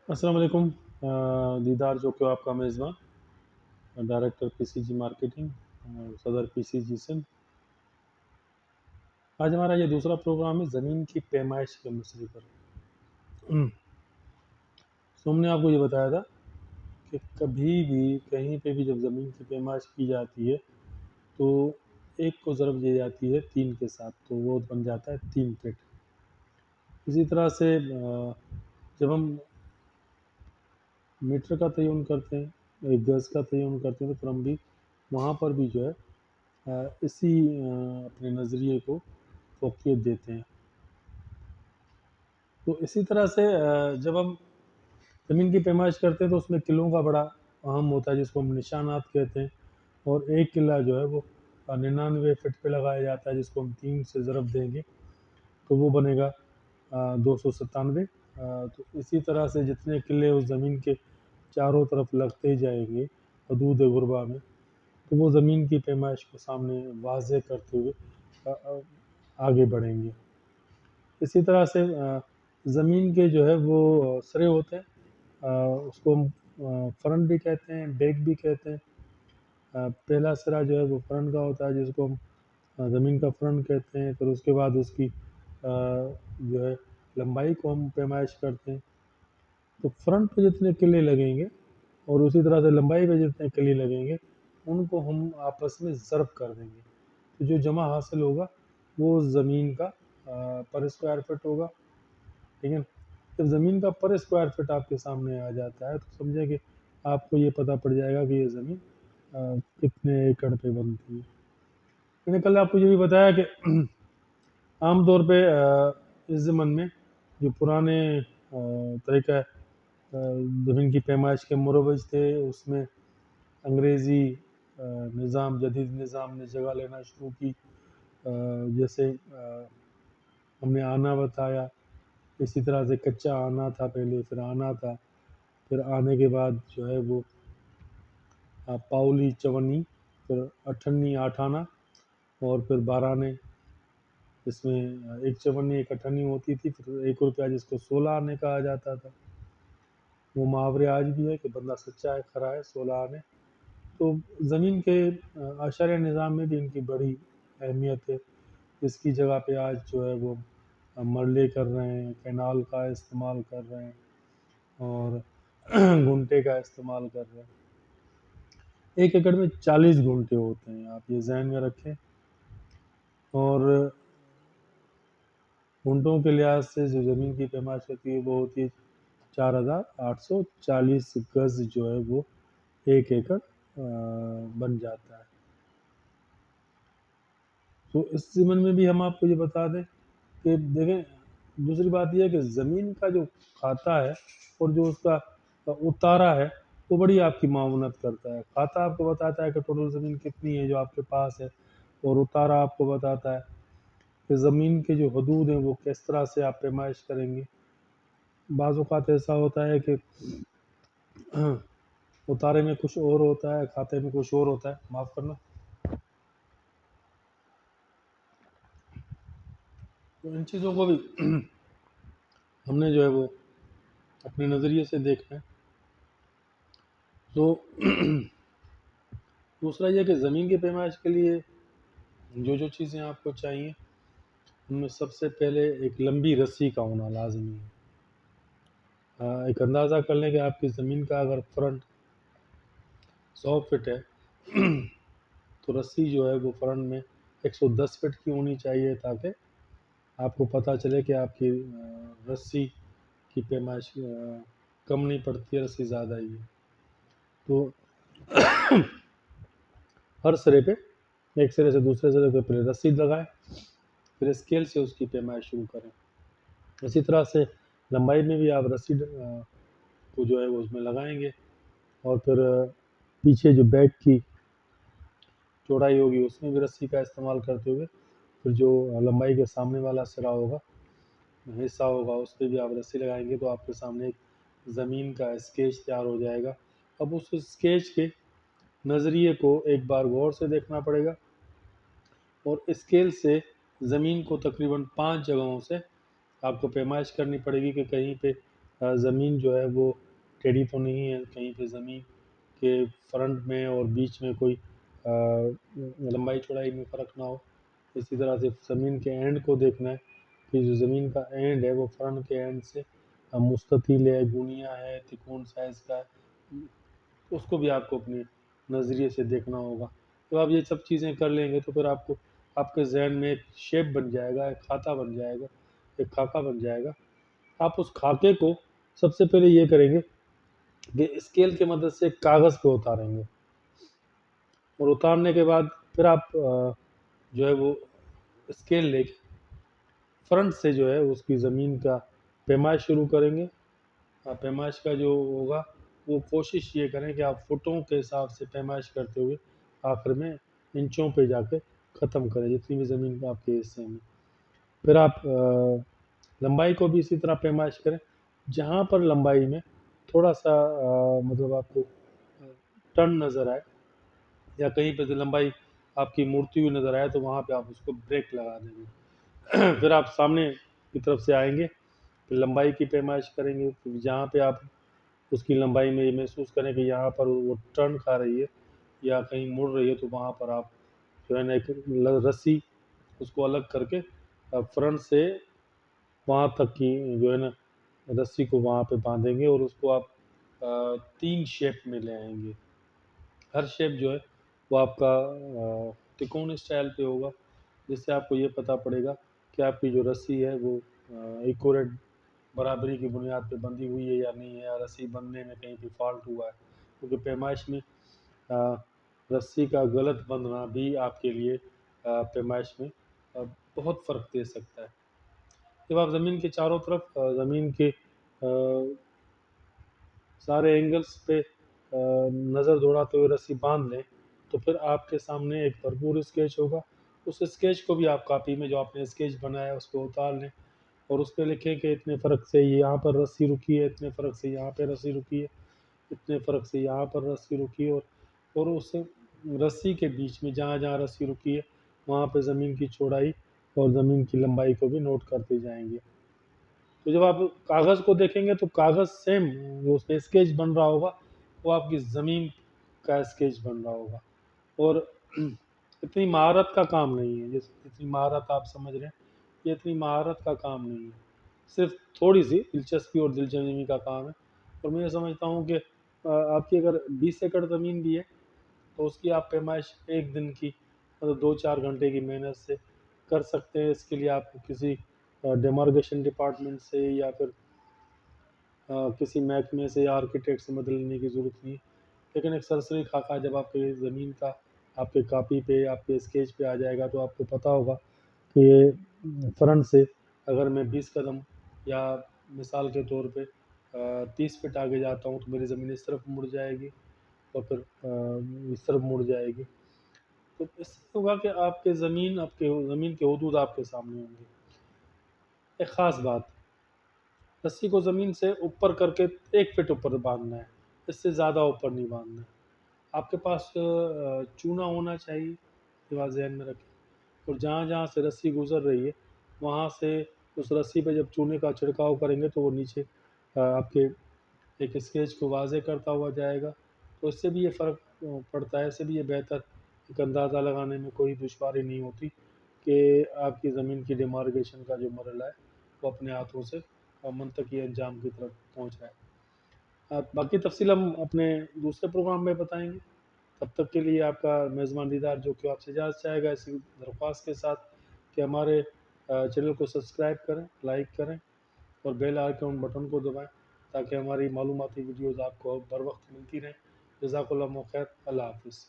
السلام علیکم دیدار جو کہ آپ کا میزبان ڈائریکٹر پی سی جی مارکیٹنگ صدر پی سی جی سندھ. آج ہمارا یہ دوسرا پروگرام ہے زمین کی پیمائش کے مسئلے پر. تو ہم نے آپ کو یہ بتایا تھا کہ کبھی بھی کہیں پہ بھی جب زمین کی پیمائش کی جاتی ہے تو ایک کو ضرب دی جاتی ہے 3 کے ساتھ تو وہ بن جاتا ہے 3 فٹ. اسی طرح سے جب ہم میٹر کا تعین کرتے ہیں، ایک گز کا تعین کرتے ہیں، تو پھر ہم بھی وہاں پر بھی جو ہے اسی اپنے نظریے کو فوقیت دیتے ہیں. تو اسی طرح سے جب ہم زمین کی پیمائش کرتے ہیں تو اس میں قلعوں کا بڑا اہم ہوتا ہے جس کو ہم نشانات کہتے ہیں، اور ایک قلعہ جو ہے وہ 99 فٹ پہ لگایا جاتا ہے جس کو ہم 3 سے ضرب دیں گے تو وہ بنے گا 297. تو اسی طرح سے جتنے قلعے اس زمین کے چاروں طرف لگتے جائیں گے حدود غربا میں تو وہ زمین کی پیمائش کو سامنے واضح کرتے ہوئے آگے بڑھیں گے. اسی طرح سے زمین کے جو ہے وہ سرے ہوتے ہیں، اس کو ہم فرنٹ بھی کہتے ہیں، بیک بھی کہتے ہیں. پہلا سرا جو ہے وہ فرنٹ کا ہوتا ہے جس کو ہم زمین کا فرنٹ کہتے ہیں. پھر اس کے بعد اس کی جو ہے لمبائی کو ہم پیمائش کرتے ہیں. تو فرنٹ پہ جتنے قلعے لگیں گے اور اسی طرح سے لمبائی پہ جتنے قلعے لگیں گے ان کو ہم آپس میں ضرب کر دیں گے. تو جو جمع حاصل ہوگا وہ زمین کا پر اسکوائر فٹ ہوگا. ٹھیک ہے. جب زمین کا پر اسکوائر فٹ آپ کے سامنے آ جاتا ہے تو سمجھیں کہ آپ کو یہ پتہ پڑ جائے گا کہ یہ زمین کتنے ایکڑ پہ بنتی ہے. میں نے کل آپ کو یہ بھی بتایا کہ عام طور پہ اس زمن میں جو پرانے طریقہ زمین کی پیمائش کے مروج تھے اس میں انگریزی نظام، جدید نظام نے جگہ لینا شروع کی. جیسے ہم نے آنا بتایا، اسی طرح سے کچا آنا تھا پہلے، پھر آنا تھا، پھر آنے کے بعد جو ہے وہ پاؤلی چونی، پھر اٹھنی آٹھانا اور پھر بارانے. اس میں ایک چونی ایک اٹھنی ہوتی تھی، پھر 1 روپیہ جس کو 16 آنے کہا جاتا تھا. وہ محاورے آج بھی ہے کہ بندہ سچا ہے، کھرا ہے، 16 آنے. تو زمین کے اعشاریہ نظام میں بھی ان کی بڑی اہمیت ہے. اس کی جگہ پہ آج جو ہے وہ مرلے کر رہے ہیں، کینال کا استعمال کر رہے ہیں اور گھنٹے کا استعمال کر رہے ہیں. 1 ایکڑ میں 40 گھنٹے ہوتے ہیں، آپ یہ ذہن میں رکھیں. اور گھنٹوں کے لحاظ سے جو زمین کی پیمائش ہوتی ہے وہ ہوتی ہے 4840 گز جو ہے وہ 1 ایکڑ بن جاتا ہے. تو اس ضمن میں بھی ہم آپ کو یہ بتا دیں کہ دیکھیں، دوسری بات یہ ہے کہ زمین کا جو کھاتا ہے اور جو اس کا اتارا ہے وہ بڑی آپ کی معاونت کرتا ہے. کھاتا آپ کو بتاتا ہے کہ ٹوٹل زمین کتنی ہے جو آپ کے پاس ہے، اور اتارا آپ کو بتاتا ہے کہ زمین کے جو حدود ہیں وہ کس طرح سے آپ پیمائش کریں گے. بعض اوقات ایسا ہوتا ہے کہ اتارے میں کچھ اور ہوتا ہے، کھاتے میں کچھ اور ہوتا ہے، معاف کرنا. تو ان چیزوں کو بھی ہم نے جو ہے وہ اپنے نظریے سے دیکھنا ہے. تو دوسرا یہ کہ زمین کی پیمائش کے لیے جو چیزیں آپ کو چاہیے ان میں سب سے پہلے ایک لمبی رسی کا ہونا لازمی ہے. ایک اندازہ کر لیں کہ آپ کی زمین کا اگر فرنٹ 100 فٹ ہے تو رسی جو ہے وہ فرنٹ میں 110 فٹ کی ہونی چاہیے تاکہ آپ کو پتہ چلے کہ آپ کی رسی کی پیمائش کم نہیں پڑتی ہے، رسی زیادہ ہی ہے. تو ہر سرے پہ ایک سرے سے دوسرے سرے پہ پہلے رسی لگائیں، پھر اسکیل سے اس کی پیمائش شروع کریں. اسی طرح سے لمبائی میں بھی آپ رسی کو جو ہے وہ اس میں لگائیں گے، اور پھر پیچھے جو بیک کی چوڑائی ہوگی اس میں بھی رسی کا استعمال کرتے ہوئے پھر جو لمبائی کے سامنے والا سرا ہوگا، حصہ ہوگا، اس پہ بھی آپ رسی لگائیں گے تو آپ کے سامنے ایک زمین کا اسکیچ تیار ہو جائے گا. اب اس اسکیچ کے نظریے کو ایک بار غور سے دیکھنا پڑے گا اور اسکیل سے زمین کو تقریباً 5 جگہوں سے آپ کو پیمائش کرنی پڑے گی کہ کہیں پہ زمین جو ہے وہ ٹیڑھی تو نہیں ہے، کہیں پہ زمین کے فرنٹ میں اور بیچ میں کوئی لمبائی چوڑائی میں فرق نہ ہو. اسی طرح سے زمین کے اینڈ کو دیکھنا ہے کہ جو زمین کا اینڈ ہے وہ فرنٹ کے اینڈ سے مستطیل ہے، گونیا ہے، تکون سائز کا ہے، اس کو بھی آپ کو اپنے نظریے سے دیکھنا ہوگا. تو آپ یہ سب چیزیں کر لیں گے تو پھر آپ کو آپ کے ذہن میں ایک شیپ بن جائے گا، ایک کھاتا بن جائے گا، ایک خاکہ بن جائے گا. آپ اس خاکے کو سب سے پہلے یہ کریں گے کہ اسکیل کی مدد سے کاغذ پہ اتاریں گے، اور اتارنے کے بعد پھر آپ جو ہے وہ اسکیل لے کے فرنٹ سے جو ہے اس کی زمین کا پیمائش شروع کریں گے. پیمائش کا جو ہوگا وہ کوشش یہ کریں کہ آپ فٹوں کے حساب سے پیمائش کرتے ہوئے آخر میں انچوں پہ جا کے ختم کریں جتنی بھی زمین کا آپ کے حصے میں. پھر آپ لمبائی کو بھی اسی طرح پیمائش کریں، جہاں پر لمبائی میں تھوڑا سا مطلب آپ کو ٹرن نظر آئے یا کہیں پہ لمبائی آپ کی مڑتی ہوئی نظر آئے تو وہاں پہ آپ اس کو بریک لگا دیں گے. پھر آپ سامنے کی طرف سے آئیں گے، پھر لمبائی کی پیمائش کریں گے، پھر جہاں پہ آپ اس کی لمبائی میں یہ محسوس کریں کہ یہاں پر وہ ٹرن کھا رہی ہے یا کہیں مڑ رہی ہے تو وہاں پر آپ جو ہے نا ایک رسی اس کو الگ کر کے فرنٹ سے وہاں تک کی جو ہے نا رسی کو وہاں پہ باندھیں گے، اور اس کو آپ 3 شیپ میں لے آئیں گے. ہر شیپ جو ہے وہ آپ کا تکون اسٹائل پہ ہوگا، جس سے آپ کو یہ پتہ پڑے گا کہ آپ کی جو رسی ہے وہ ایکوریٹ برابری کی بنیاد پہ بندھی ہوئی ہے یا نہیں ہے، یا رسی بندھنے میں کہیں پہ فالٹ ہوا ہے. کیونکہ پیمائش میں رسی کا غلط بندھنا بھی آپ کے لیے پیمائش میں بہت فرق دے سکتا ہے. جب آپ زمین کے چاروں طرف زمین کے سارے اینگلز پہ نظر دوڑاتے ہوئے رسی باندھ لیں تو پھر آپ کے سامنے ایک بھرپور اسکیچ ہوگا. اس اسکیچ کو بھی آپ کاپی میں جو آپ نے اسکیچ بنایا ہے اس کو اتار لیں، اور اس پہ لکھیں کہ اتنے فرق سے یہاں پر رسی رکی ہے، اتنے فرق سے یہاں پہ رسی رکی ہے، اتنے فرق سے یہاں پر رسی رکی ہے، اور اس رسی کے بیچ میں جہاں جہاں رسی رکی ہے وہاں پہ زمین کی چوڑائی اور زمین کی لمبائی کو بھی نوٹ کرتے جائیں گے. تو جب آپ کاغذ کو دیکھیں گے تو کاغذ سیم جو اس پہ اسکیچ بن رہا ہوگا وہ آپ کی زمین کا اسکیچ بن رہا ہوگا. اور اتنی مہارت کا کام نہیں ہے، جتنی مہارت آپ سمجھ رہے ہیں یہ اتنی مہارت کا کام نہیں ہے، صرف تھوڑی سی دلچسپی اور دلجمعی کا کام ہے. اور میں یہ سمجھتا ہوں کہ آپ کی اگر 20 ایکڑ زمین بھی ہے تو اس کی آپ پیمائش ایک دن کی مطلب 2-4 گھنٹے کی محنت سے کر سکتے ہیں. اس کے لیے آپ کو کسی ڈیمارگیشن ڈپارٹمنٹ سے یا پھر کسی محکمے سے یا آرکیٹیکٹ سے مدد لینے کی ضرورت نہیں ہے. لیکن ایک سرسری خاکہ جب آپ کے زمین کا آپ کے کاپی پہ آپ کے اسکیچ پہ آ جائے گا تو آپ کو پتہ ہوگا کہ یہ فرنٹ سے اگر میں 20 قدم یا مثال کے طور پہ 30 فٹ آگے جاتا ہوں تو میری زمین اس طرف مڑ جائے گی اور پھر اس طرف مڑ جائے گی. تو اس سے ہوگا کہ آپ کے زمین کے حدود آپ کے سامنے ہوں گے. ایک خاص بات، رسی کو زمین سے اوپر کر کے 1 فٹ اوپر باندھنا ہے، اس سے زیادہ اوپر نہیں باندھنا ہے. آپ کے پاس چونا ہونا چاہیے، یہ بات ذہن میں رکھیں. اور جہاں جہاں سے رسی گزر رہی ہے وہاں سے اس رسی پہ جب چونے کا چھڑکاؤ کریں گے تو وہ نیچے آپ کے ایک اسکیچ کو واضح کرتا ہوا جائے گا. تو اس سے بھی یہ فرق پڑتا ہے، اس سے بھی یہ بہتر ایک اندازہ لگانے میں کوئی دشواری نہیں ہوتی کہ آپ کی زمین کی ڈیمارگیشن کا جو مرحلہ ہے وہ اپنے ہاتھوں سے منطقی انجام کی طرف پہنچ رہا ہے. باقی تفصیل ہم اپنے دوسرے پروگرام میں بتائیں گے. تب تک کے لیے آپ کا میزبان دیدار جو کہ آپ سے اجازت چاہے گا اسی درخواست کے ساتھ کہ ہمارے چینل کو سبسکرائب کریں، لائک کریں اور بیل آئیکن بٹن کو دبائیں تاکہ ہماری معلوماتی ویڈیوز آپ کو بر وقت ملتی رہیں. جزاک اللہ خیر. اللہ حافظ.